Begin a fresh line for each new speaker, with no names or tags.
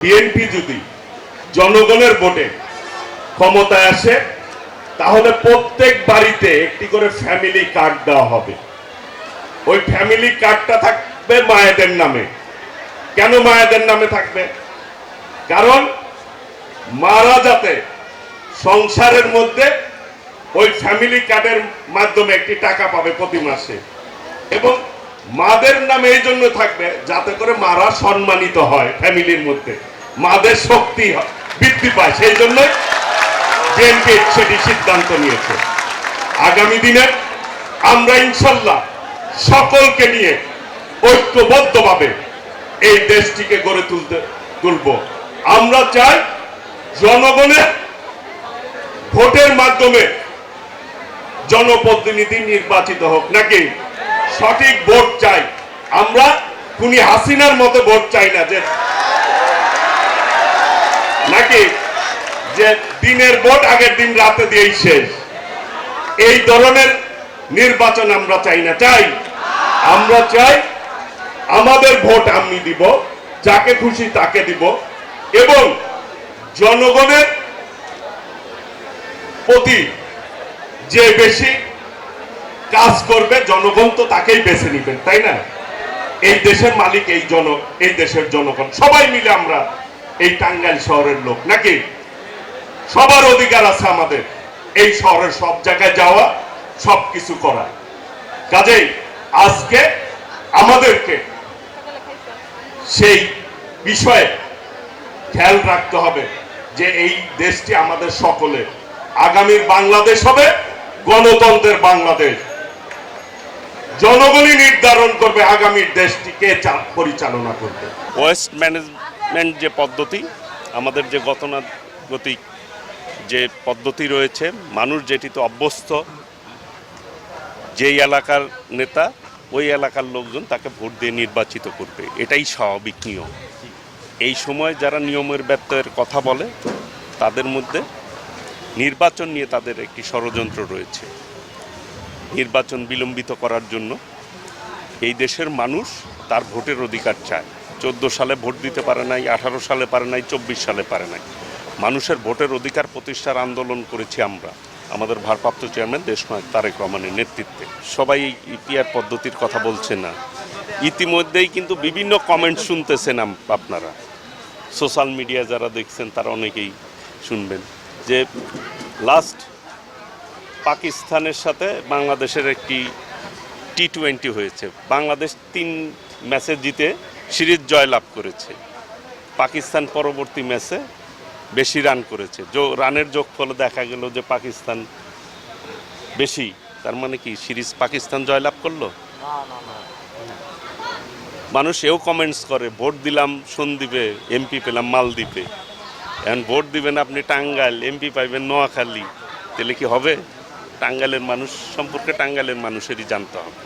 BNP যদি জনগণের ভোটে ক্ষমতায় আসে তাহলে প্রত্যেক বাড়িতে একটি করে ফ্যামিলি কার্ড দেওয়া হবে। ওই ফ্যামিলি কার্ডটা থাকবে মায়েদের নামে। কেন মায়েদের নামে থাকবে? কারণ মারা যাতে সংসারের মধ্যে ওই ফ্যামিলি কার্ডের মাধ্যমে একটি টাকা পাবে প্রতি মাসে, এবং মাদের নামে এই জন্য থাকবে যাতে করে মারা সম্মানিত হয়, ফ্যামিলির মধ্যে মাদের শক্তি বৃদ্ধি পায়। সেই জন্য বিএনপি সেটি সিদ্ধান্ত নিয়েছে। আগামী দিনে আমরা ইনশাল্লাহ সকলকে নিয়ে ঐক্যবদ্ধভাবে এই দেশটিকে গড়ে তুলব। আমরা চাই জনগণের ভোটের মাধ্যমে জনপ্রতিনিধি নির্বাচিত হোক, নাকি সঠিক ভোট চাই। আমরা খুনি হাসিনার মতো ভোট চাই না, যে নাকি যে দিনের ভোট আগের দিন রাতে দিয়েই শেষ। এই ধরনের নির্বাচন আমরা চাই না। আমরা চাই আমাদের ভোট আমি দিব, যাকে খুশি তাকে দিব, এবং জনগণের প্রতি যে বেশি কাজ করবে জনগণ তো তাকেই বেছে নিবেন, তাই না? এই দেশের মালিক এই দেশের জনগণ। সবাই মিলে আমরা এই টাঙ্গাইল শহরের লোক, নাকি? সবার অধিকার আছে আমাদের এই শহরের সব জায়গায় যাওয়া, সবকিছু করা। কাজেই আজকে আমাদেরকে সেই বিষয়ে খেয়াল রাখতে হবে যে এই দেশটি আমাদের সকলের। আগামীর বাংলাদেশ হবে গণতন্ত্রের বাংলাদেশ। জনগণই নির্ধারণ করবে আগামীর দেশটিকে পরিচালনা করবে।
ওয়েস্ট ম্যানেজমেন্ট যে পদ্ধতি, আমাদের যে গতানুগতিক যে পদ্ধতি রয়েছে, মানুষ যেটিতে অভ্যস্ত, যেই এলাকার নেতা ওই এলাকার লোকজন তাকে ভোট দিয়ে নির্বাচিত করবে, এটাই স্বাভাবিক নিয়ম। এই সময় যারা নিয়মের ব্যত্যয়ের কথা বলে তাদের মধ্যে নির্বাচন নিয়ে তাদের একটি ষড়যন্ত্র রয়েছে। নির্বাচন বিলম্বিত করার জন্য এই দেশের মানুষ তার ভোটের অধিকার চায়। 14 সালে ভোট দিতে পারে নাই, 18 সালে পারে নাই, 24 সালে পারে নাই। মানুষের ভোটের অধিকার প্রতিষ্ঠার আন্দোলন করেছি আমরা, আমাদের ভারপ্রাপ্ত চেয়ারম্যান দেশনায়ক তারেক রহমানের নেতৃত্বে। সবাই ইপিআর পদ্ধতির কথা বলছে না, ইতিমধ্যেই কিন্তু বিভিন্ন কমেন্ট শুনতেছেন আপনারা, সোশ্যাল মিডিয়া যারা দেখছেন তারা অনেকেই শুনবেন, যে লাস্ট পাকিস্তানের সাথে বাংলাদেশের একটি T20 হয়েছে। বাংলাদেশ 3 ম্যাচে জিতে সিরিজ জয়লাভ করেছে। পাকিস্তান পরবর্তী ম্যাচে বেশি রান করেছে। রানের যোগফলে দেখা গেল যে পাকিস্তান বেশি, তার মানে কি সিরিজ পাকিস্তান জয়লাভ করলো? মানুষ এও কমেন্টস করে, ভোট দিলাম সন্দ্বীপে, এমপি পেলাম মালদ্বীপে। এখন ভোট দিবেন আপনি টাঙ্গাইল, এমপি পাইবেন নোয়াখালী, তাহলে কি হবে? টাঙ্গাইলের মানুষ সম্পর্কে টাঙ্গাইলের মানুষেরই জানতে হবে।